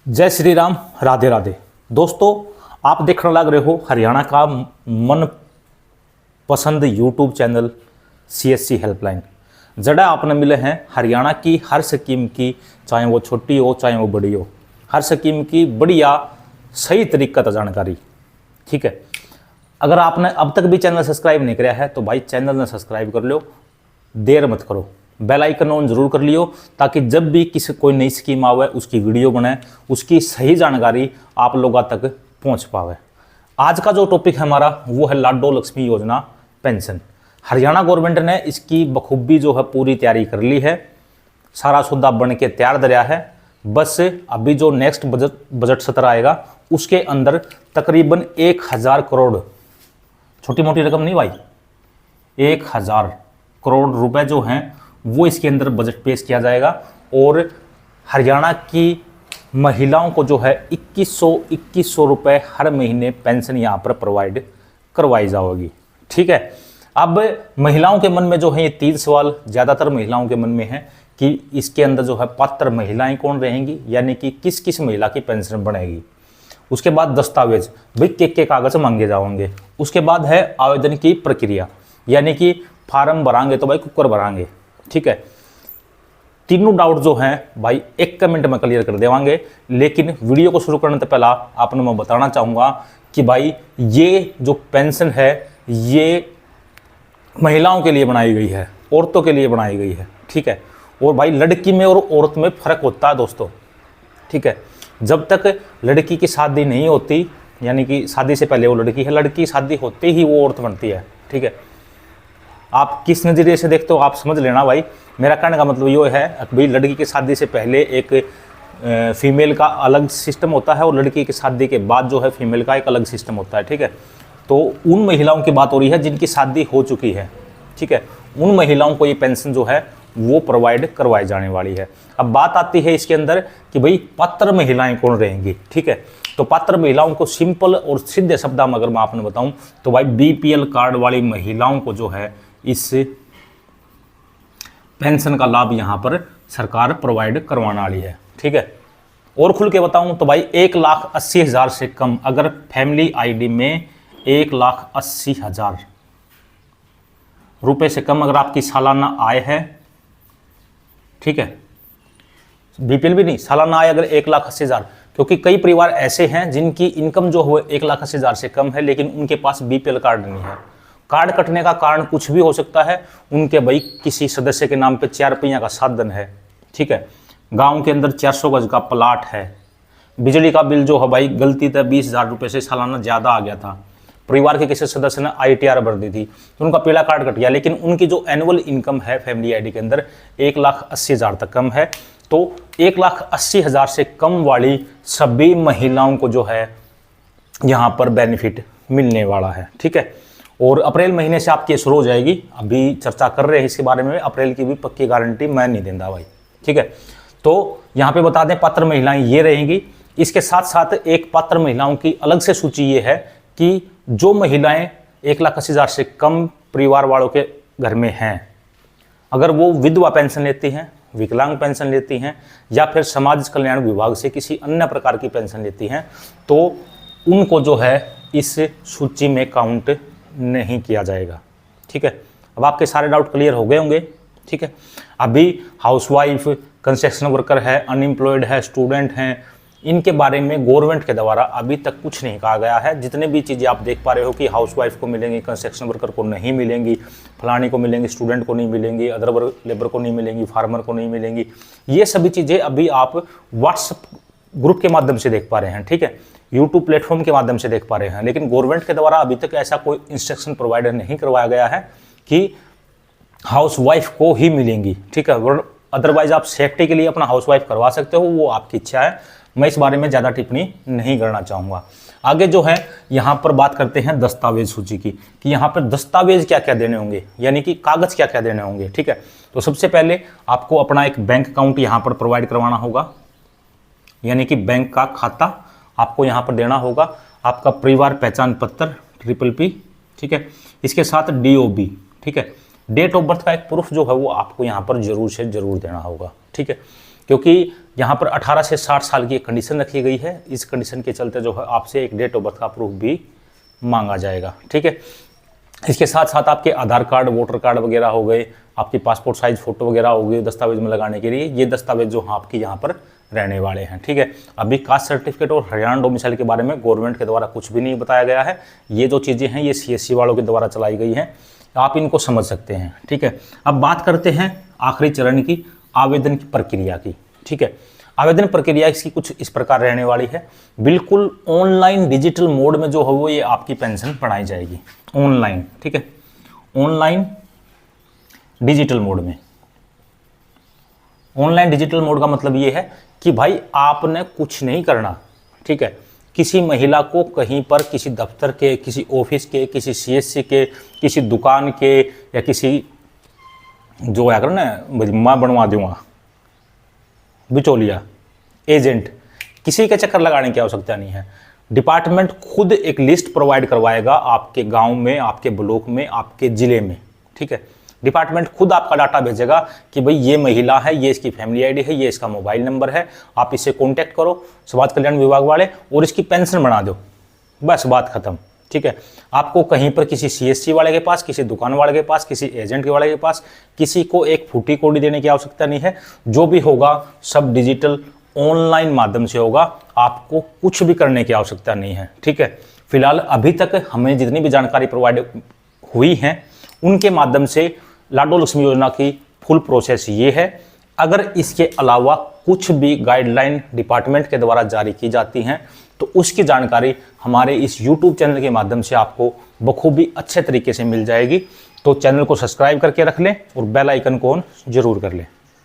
जय श्री राम, राधे राधे। दोस्तों, आप देखने लग रहे हो हरियाणा का मन पसंद यूट्यूब चैनल CSC हेल्पलाइन। जड़ा आपने मिले हैं हरियाणा की हर स्कीम की, चाहे वो छोटी हो चाहे वो बड़ी हो, हर स्कीम की बढ़िया सही तरीका तो जानकारी। ठीक है, अगर आपने अब तक भी चैनल सब्सक्राइब नहीं किया है तो भाई चैनल ने सब्सक्राइब कर लो, देर मत करो, बेल आइकन ऑन जरूर कर लियो, ताकि जब भी किसी कोई नई स्कीम आवे उसकी वीडियो बने, उसकी सही जानकारी आप लोगों तक पहुंच पावे। आज का जो टॉपिक है हमारा वो है लाडो लक्ष्मी योजना पेंशन। हरियाणा गवर्नमेंट ने इसकी बखूबी जो है पूरी तैयारी कर ली है, सारा सौदा बन के तैयार दरिया है। बस अभी जो नेक्स्ट बजट सत्र आएगा उसके अंदर तकरीबन 1000 करोड़, छोटी मोटी रकम नहीं भाई, 1000 करोड़ रुपए जो हैं वो इसके अंदर बजट पेश किया जाएगा। और हरियाणा की महिलाओं को जो है 2100 रुपए हर महीने पेंशन यहाँ पर प्रोवाइड करवाई जाएगी। ठीक है, अब महिलाओं के मन में जो है ये 3 सवाल ज़्यादातर महिलाओं के मन में है कि इसके अंदर जो है पात्र महिलाएं कौन रहेंगी, यानी कि किस किस महिला की पेंशन बनेगी। उसके बाद दस्तावेज, भाई के कागज मांगे जाएंगे। उसके बाद है आवेदन की प्रक्रिया, यानी कि फार्म भरांगे तो भाई कुकर भरांगे। ठीक है, तीनों डाउट जो हैं भाई 1 कमेंट में क्लियर कर देवांगे। लेकिन वीडियो को शुरू करने से पहला आपने मैं बताना चाहूँगा कि भाई ये जो पेंशन है ये महिलाओं के लिए बनाई गई है, औरतों के लिए बनाई गई है। ठीक है, और भाई लड़की में और औरत में फ़र्क होता है दोस्तों। ठीक है, जब तक लड़की की शादी नहीं होती, यानी कि शादी से पहले वो लड़की है, लड़की शादी होते ही वो औरत बनती है। ठीक है, आप किस नज़रिए से देखते हो आप समझ लेना भाई। मेरा कहने का मतलब ये है कि भाई लड़की की शादी से पहले एक फीमेल का अलग सिस्टम होता है और लड़की की शादी के बाद जो है फीमेल का एक अलग सिस्टम होता है। ठीक है, तो उन महिलाओं की बात हो रही है जिनकी शादी हो चुकी है। ठीक है, उन महिलाओं को ये पेंशन जो है वो प्रोवाइड करवाई जाने वाली है। अब बात आती है इसके अंदर कि भाई पात्र महिलाएं कौन रहेंगी। ठीक है, तो पात्र महिलाओं को सिंपल और सीधे शब्दों में अगर मैं आपने बताऊं तो भाई BPL कार्ड वाली महिलाओं को जो है इस पेंशन का लाभ यहाँ पर सरकार प्रोवाइड करवाने वाली है। ठीक है, और खुल के बताऊं तो भाई 1,80,000 से कम, अगर फैमिली ID में 1,80,000 रुपए से कम अगर आपकी सालाना आय है, ठीक है, BPL भी नहीं, सालाना आय अगर 1,80,000, क्योंकि कई परिवार ऐसे हैं जिनकी इनकम जो है 1,80,000 से कम है लेकिन उनके पास BPL कार्ड नहीं है। कार्ड कटने का कारण कुछ भी हो सकता है, उनके भाई किसी सदस्य के नाम पे 4 पहिया का साधन है। ठीक है, गांव के अंदर 400 गज का प्लाट है, बिजली का बिल जो है भाई गलती से 20,000 रुपये से सालाना ज़्यादा आ गया था, परिवार के किसी सदस्य ने ITR भर दी थी तो उनका पीला कार्ड कट गया, लेकिन उनकी जो एनुअल इनकम है फैमिली ID के अंदर 1,80,000 तक कम है। तो 1,80,000 से कम वाली सभी महिलाओं को जो है यहाँ पर बेनिफिट मिलने वाला है। ठीक है, और अप्रैल महीने से आपकी शुरू हो जाएगी। अभी चर्चा कर रहे हैं इसके बारे में, अप्रैल की भी पक्की गारंटी मैं नहीं देता भाई। ठीक है, तो यहाँ पे बता दें पात्र महिलाएं ये रहेंगी। इसके साथ साथ एक पात्र महिलाओं की अलग से सूची ये है कि जो महिलाएं 1,80,000 से कम परिवार वालों के घर में हैं, अगर वो विधवा पेंशन लेती हैं, विकलांग पेंशन लेती हैं या फिर समाज कल्याण विभाग से किसी अन्य प्रकार की पेंशन लेती हैं, तो उनको जो है इस सूची में काउंट नहीं किया जाएगा। ठीक है, अब आपके सारे डाउट क्लियर हो गए होंगे। ठीक है, अभी हाउसवाइफ, कंस्ट्रक्शन वर्कर है, अनएम्प्लॉयड है, स्टूडेंट हैं, इनके बारे में गवर्नमेंट के द्वारा अभी तक कुछ नहीं कहा गया है। जितने भी चीज़ें आप देख पा रहे हो कि हाउसवाइफ को मिलेंगी, कंस्ट्रक्शन वर्कर को नहीं मिलेंगी, फलानी को मिलेंगी, स्टूडेंट को नहीं मिलेंगी, अदर लेबर को नहीं मिलेंगी, फार्मर को नहीं मिलेंगी, ये सभी चीज़ें अभी आप व्हाट्सएप ग्रुप के माध्यम से देख पा रहे हैं। ठीक है, यूट्यूब प्लेटफॉर्म के माध्यम से देख पा रहे हैं, लेकिन गवर्नमेंट के द्वारा अभी तक ऐसा कोई इंस्ट्रक्शन प्रोवाइडर नहीं करवाया गया है कि हाउसवाइफ को ही मिलेंगी। ठीक है, अदरवाइज आप सेफ्टी के लिए अपना हाउसवाइफ करवा सकते हो, वो आपकी इच्छा है। मैं इस बारे में ज़्यादा टिप्पणी नहीं करना चाहूँगा। आगे जो है यहाँ पर बात करते हैं दस्तावेज सूची की, कि यहाँ पर दस्तावेज क्या क्या देने होंगे, यानी कि कागज़ क्या क्या देने होंगे। ठीक है, तो सबसे पहले आपको अपना एक बैंक अकाउंट यहाँ पर प्रोवाइड करवाना होगा, यानी कि बैंक का खाता आपको यहाँ पर देना होगा, आपका परिवार पहचान पत्र PPP। ठीक है, इसके साथ DOB। ठीक है, डेट ऑफ बर्थ का एक प्रूफ जो है वो आपको यहाँ पर जरूर से जरूर देना होगा। ठीक है, क्योंकि यहाँ पर 18 से 60 साल की एक कंडीशन रखी गई है। इस कंडीशन के चलते जो है आपसे एक डेट ऑफ बर्थ का प्रूफ भी मांगा जाएगा, ठीक है। इसके साथ साथ आपके आधार कार्ड, वोटर कार्ड वगैरह हो गए, आपकी पासपोर्ट साइज फ़ोटो वगैरह हो गई दस्तावेज में लगाने के लिए, ये दस्तावेज जो आपके यहाँ पर रहने वाले हैं, ठीक है। अभी कास्ट सर्टिफिकेट और हरियाणा डोमिसाइल के बारे में गवर्नमेंट के द्वारा कुछ भी नहीं बताया गया है। ये जो चीज़ें हैं ये CSC वालों के द्वारा चलाई गई हैं, आप इनको समझ सकते हैं, ठीक है। अब बात करते हैं आखिरी चरण की, आवेदन की प्रक्रिया की, ठीक है। आवेदन प्रक्रिया इसकी कुछ इस प्रकार रहने वाली है। बिल्कुल ऑनलाइन डिजिटल मोड में जो है वो ये आपकी पेंशन बढ़ाई जाएगी, ऑनलाइन, ठीक है, ऑनलाइन डिजिटल मोड में। ऑनलाइन डिजिटल मोड का मतलब ये है कि भाई आपने कुछ नहीं करना, ठीक है। किसी महिला को कहीं पर किसी दफ्तर के, किसी ऑफिस के, किसी CSC के, किसी दुकान के या किसी जो है ना मैं बनवा दूंगा बिचौलिया एजेंट, किसी के चक्कर लगाने की आवश्यकता नहीं है। डिपार्टमेंट खुद एक लिस्ट प्रोवाइड करवाएगा आपके गांव में, आपके ब्लॉक में, आपके ज़िले में, ठीक है। डिपार्टमेंट खुद आपका डाटा भेजेगा कि भाई ये महिला है, ये इसकी फैमिली ID है, ये इसका मोबाइल नंबर है, आप इससे कांटेक्ट करो समाज कल्याण विभाग वाले और इसकी पेंशन बना दो, बस बात खत्म, ठीक है। आपको कहीं पर किसी CSC वाले के पास, किसी दुकान वाले के पास, किसी एजेंट के वाले के पास किसी को एक फूटी कौड़ी देने की आवश्यकता नहीं है। जो भी होगा सब डिजिटल ऑनलाइन माध्यम से होगा, आपको कुछ भी करने की आवश्यकता नहीं है, ठीक है। फिलहाल अभी तक हमें जितनी भी जानकारी प्रोवाइड हुई है उनके माध्यम से लाडो लक्ष्मी योजना की फुल प्रोसेस ये है। अगर इसके अलावा कुछ भी गाइडलाइन डिपार्टमेंट के द्वारा जारी की जाती हैं तो उसकी जानकारी हमारे इस YouTube चैनल के माध्यम से आपको बखूबी अच्छे तरीके से मिल जाएगी। तो चैनल को सब्सक्राइब करके रख लें और बेल आइकन को ऑन जरूर कर लें।